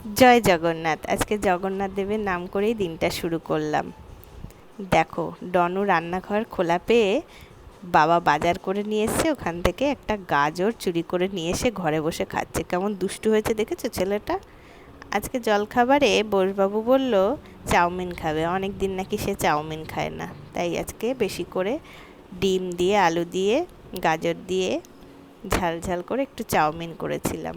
জয় জগন্নাথ। আজকে জগন্নাথ দেবের নাম করেই দিনটা শুরু করলাম। দেখো, ডনু রান্নাঘর খোলা পেয়ে বাবা বাজার করে নিয়ে এসছে, ওখান থেকে একটা গাজর চুরি করে নিয়ে এসে ঘরে বসে খাচ্ছে। কেমন দুষ্টু হয়েছে দেখেছো ছেলেটা। আজকে জলখাবারে বোসবাবু বলল চাউমিন খাবে, অনেক দিন নাকি সে চাউমিন খায় না। তাই আজকে বেশি করে ডিম দিয়ে, আলু দিয়ে, গাজর দিয়ে ঝাল ঝাল করে একটু চাউমিন করেছিলাম।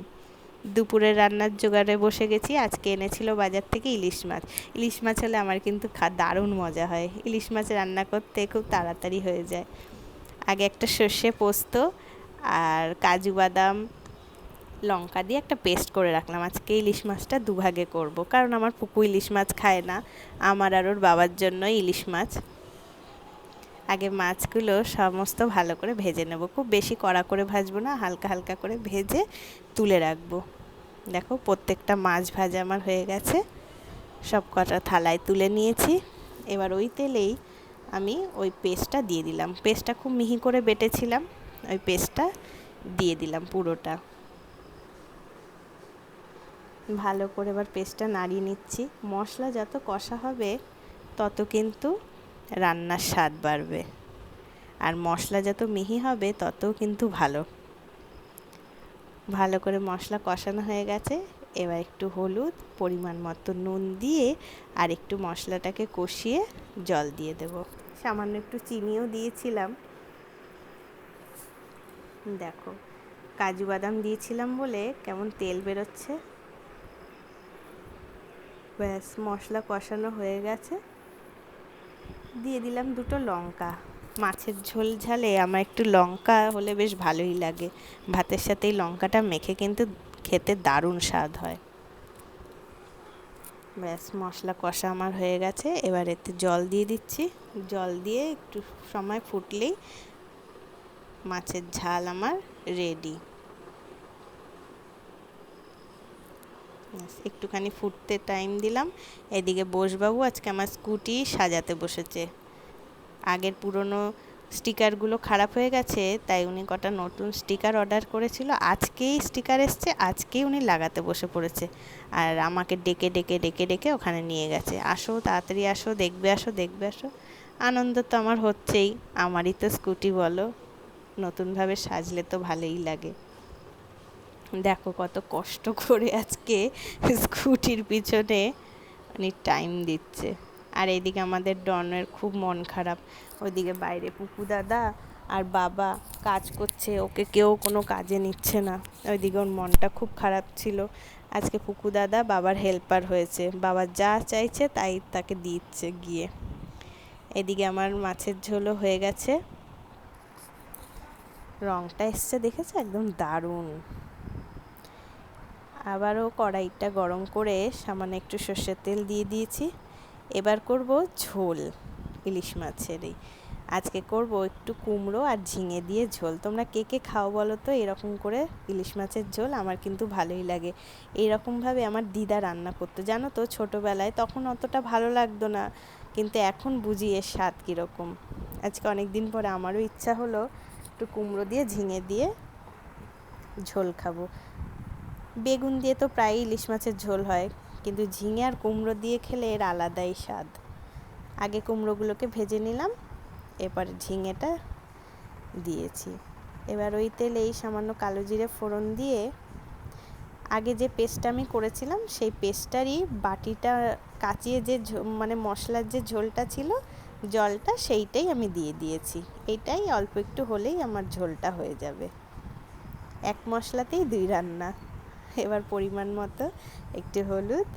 দুপুরের রান্নার জোগাড়ে বসে গেছি। আজকে এনেছিল বাজার থেকে ইলিশ মাছ। ইলিশ মাছ হলে আমার কিন্তু দারুণ মজা হয়। ইলিশ মাছ রান্না করতে খুব তাড়াতাড়ি হয়ে যায়। আগে একটা সর্ষে পোস্ত আর কাজু বাদাম লঙ্কা দিয়ে একটা পেস্ট করে রাখলাম। আজকে ইলিশ মাছটা দুভাগে করব, কারণ আমার পুকু ইলিশ মাছ খায় না। আমার আর ওর বাবার জন্যই ইলিশ মাছ। আগে মাছগুলো সমস্ত ভালো করে ভেজে নেব। খুব বেশি কড়া করে ভাজবো না, হালকা হালকা করে ভেজে তুলে রাখবো। দেখো, প্রত্যেকটা মাছ ভাজা আমার হয়ে গেছে। সব কটা থালায় তুলে নিয়েছি। এবার ওই তেলেই আমি ওই পেস্টটা দিয়ে দিলাম। পেস্টটা খুব মিহি করে বেটেছিলাম, ওই পেস্টটা দিয়ে দিলাম পুরোটা। ভালো করে এবার পেস্টটা নাড়িয়ে নিচ্ছি। মশলা যত কষা হবে তত কিন্তু রান্নার স্বাদ বাড়বে, আর মশলা যত মিহি হবে ততও কিন্তু ভালো। ভালো করে মশলা কষানো হয়ে গেছে। এবার একটু হলুদ, পরিমাণ মতো নুন দিয়ে আর একটু মশলাটাকে কষিয়ে জল দিয়ে দেব। সামান্য একটু চিনিও দিয়েছিলাম। দেখো, কাজু বাদাম দিয়েছিলাম বলে কেমন তেল বেরোচ্ছে। ব্যাস, মশলা কষানো হয়ে গেছে। দিয়ে দিলাম দুটো লঙ্কা। মাছের ঝোল ঝালে আমার একটু লঙ্কা হলে বেশ ভালোই লাগে। ভাতের সাথে এই লঙ্কাটা মেখে কিন্তু খেতে দারুণ স্বাদ হয়। ব্যাস, মশলা কষা আমার হয়ে গেছে। এবার এতে জল দিয়ে দিচ্ছি। জল দিয়ে একটু সময় ফুটলেই মাছের ঝাল আমার রেডি। একটুখানি ফুটতে টাইম দিলাম। এদিকে বোসবাবু আজকে আমার স্কুটি সাজাতে বসেছে। আগের পুরনো স্টিকারগুলো খারাপ হয়ে গেছে, তাই উনি কটা নতুন স্টিকার অর্ডার করেছিল। আজকেই স্টিকার এসছে, আজকেই উনি লাগাতে বসে পড়েছে। আর আমাকে ডেকে ডেকে ডেকে ডেকে ওখানে নিয়ে গেছে। আসো, তাড়াতাড়ি আসো, দেখবে আসো, দেখবে আসো। আনন্দ তো আমার হচ্ছেই, আমারই তো স্কুটি বলো, নতুনভাবে সাজলে তো ভালোই লাগে। দেখো কত কষ্ট করে আজকে স্কুটির পিছনে উনি টাইম দিচ্ছে। আর এদিকে আমাদের ডনের খুব মন খারাপ। ওইদিকে বাইরে পুপু দাদা আর বাবা কাজ করছে, ওকে কেউ কোনো কাজে নিচ্ছে না। ওইদিকে ওর মনটা খুব খারাপ ছিল। আজকে পুপু দাদা বাবার হেল্পার হয়েছে, বাবা যা চাইছে তাই তাকে দিচ্ছে গিয়ে। এদিকে আমার মাছের ঝোলও হয়ে গেছে। রঙটা এসছে দেখেছো, একদম দারুণ। আবারও কড়াইটা গরম করে সামান্য একটু সর্ষের তেল দিয়ে দিয়েছি। এবার করব ঝোল ইলিশ মাছেরই। আজকে করব একটু কুমড়ো আর ঝিঙে দিয়ে ঝোল। তোমরা কে কে খাও বলো তো এরকম করে ইলিশ মাছের ঝোল? আমার কিন্তু ভালোই লাগে। এইরকমভাবে আমার দিদা রান্না করতো, জানো তো, ছোটোবেলায়। তখন অতটা ভালো লাগতো না, কিন্তু এখন বুঝি এর স্বাদ কীরকম। আজকে অনেক দিন পরে আমারও ইচ্ছা হলো একটু কুমড়ো দিয়ে ঝিঙে দিয়ে ঝোল খাবো। বেগুন দিয়ে তো প্রায়ই ইলিশ মাছের ঝোল হয়, কিন্তু ঝিঙে আর কুমড়ো দিয়ে খেলে এর আলাদাই স্বাদ। আগে কুমড়োগুলোকে ভেজে নিলাম, এবার ঝিঙেটা দিয়েছি। এবার ওই তেলেই সামান্য কালো জিরে ফোড়ন দিয়ে আগে যে পেস্টটা আমি করেছিলাম সেই পেস্টটারই বাটিটা কাচিয়ে যে মানে মশলার যে ঝোলটা ছিল, জলটা, সেইটাই আমি দিয়ে দিয়েছি। এইটাই অল্প একটু হলেই আমার ঝোলটা হয়ে যাবে। এক মশলাতেই দুই রান্না। এবার পরিমাণ মতো একটু হলুদ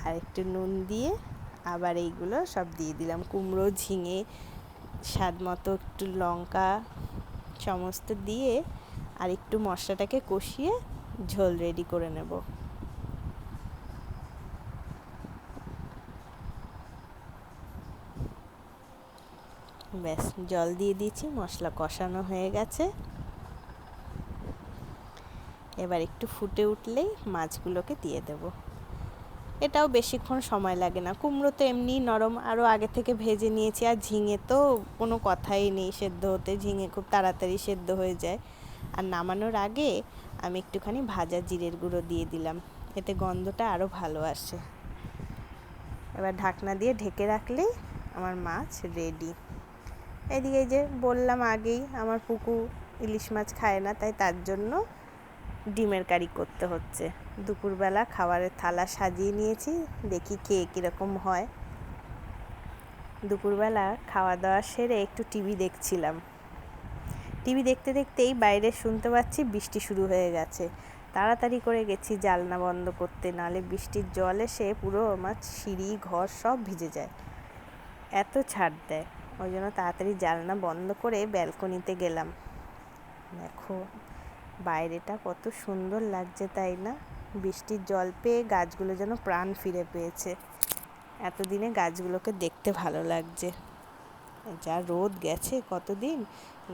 আর একটু নুন দিয়ে আবার এইগুলো সব দিয়ে দিলাম। কুমড়ো, ঝিঙে, স্বাদ মতো একটু লঙ্কা সমস্ত দিয়ে আর একটু মশলাটাকে কষিয়ে ঝোল রেডি করে নেব। ব্যাস, জল দিয়ে দিয়েছি, মশলা কষানো হয়ে গেছে। এবার একটু ফুটে উঠলেই মাছগুলোকে দিয়ে দেব। এটাও বেশিক্ষণ সময় লাগে না। কুমড়ো তো এমনি নরম, আরও আগে থেকে ভেজে নিয়েছি। আর ঝিঙে তো কোনো কথাই নেই সেদ্ধ হতে, ঝিঙে খুব তাড়াতাড়ি সেদ্ধ হয়ে যায়। আর নামানোর আগে আমি একটুখানি ভাজা জিরের গুঁড়ো দিয়ে দিলাম। এতে গন্ধটা আরও ভালো আসে। এবার ঢাকনা দিয়ে ঢেকে রাখলেই আমার মাছ রেডি। এদিকে যে বললাম আগেই আমার পুকু ইলিশ মাছ খায় না, তাই তার জন্য ডিমের কারি করতে হচ্ছে। দুপুরবেলা খাবারের থালা সাজিয়ে নিয়েছি, দেখি খেয়ে কীরকম হয়। দুপুরবেলা খাওয়া দাওয়া সেরে একটু টিভি দেখছিলাম। টিভি দেখতে দেখতেই বাইরে শুনতে পাচ্ছি বৃষ্টি শুরু হয়ে গেছে। তাড়াতাড়ি করে গেছি জানলা বন্ধ করতে, নাহলে বৃষ্টির জল এসে পুরো আমার সিঁড়ি ঘর সব ভিজে যায়, এত ছাড় দেয়। ওই জন্য তাড়াতাড়ি জানলা বন্ধ করে ব্যালকনিতে গেলাম। দেখো বাইরেটা কত সুন্দর লাগছে, তাই না? বৃষ্টির জল পেয়ে গাছগুলো যেন প্রাণ ফিরে পেয়েছে। এতদিনে গাছগুলোকে দেখতে ভালো লাগছে। যা রোদ গেছে কতদিন,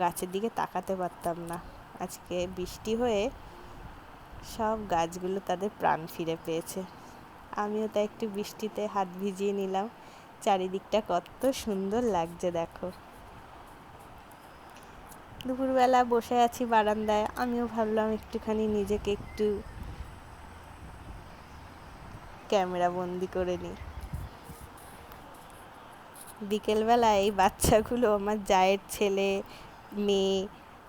গাছের দিকে তাকাতে পারতাম না। আজকে বৃষ্টি হয়ে সব গাছগুলো তাদের প্রাণ ফিরে পেয়েছে। আমিও তাই একটু বৃষ্টিতে হাত ভিজিয়ে নিলাম। চারিদিকটা কত সুন্দর লাগছে দেখো। দুপুরবেলা বসে আছি বারান্দায়, আমিও ভাবলাম একটুখানি নিজেকে একটু ক্যামেরা বন্দি করে নিই। বিকেলবেলা এই বাচ্চাগুলো, আমার জায়ের ছেলে, মেয়ে,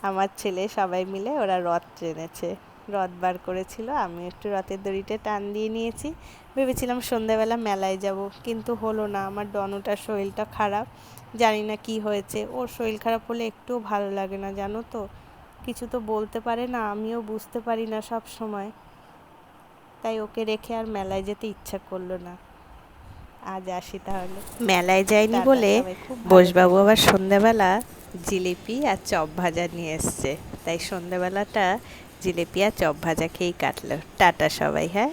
আমার ছেলে সবাই মিলে ওরা রথ টেনেছে, রথ বার করেছিল। আমি একটু রথের দড়িতে টান দিয়ে নিয়েছি। ভেবেছিলাম সন্ধ্যাবেলা মেলায় যাব, কিন্তু হলো না। আমার ডনুটার শরীরটা খারাপ, জানি না কি হয়েছে। ওর শরীর খারাপ হলে একটুও ভালো লাগে না, জানো তো। কিছু তো বলতে পারে না, আমিও বুঝতে পারি না সব সময়। তাই ওকে রেখে আর মেলায় যেতে ইচ্ছা করলো না। আজ আসি তাহলে। মেলায় যায়নি বলে বোসবাবু আবার সন্ধ্যাবেলা জিলিপি আর চপ ভাজা নিয়ে এসছে, তাই সন্ধ্যাবেলাটা জিলিপি আর চপ ভাজা খেয়েই কাটলো। টাটা সবাই, হ্যাঁ।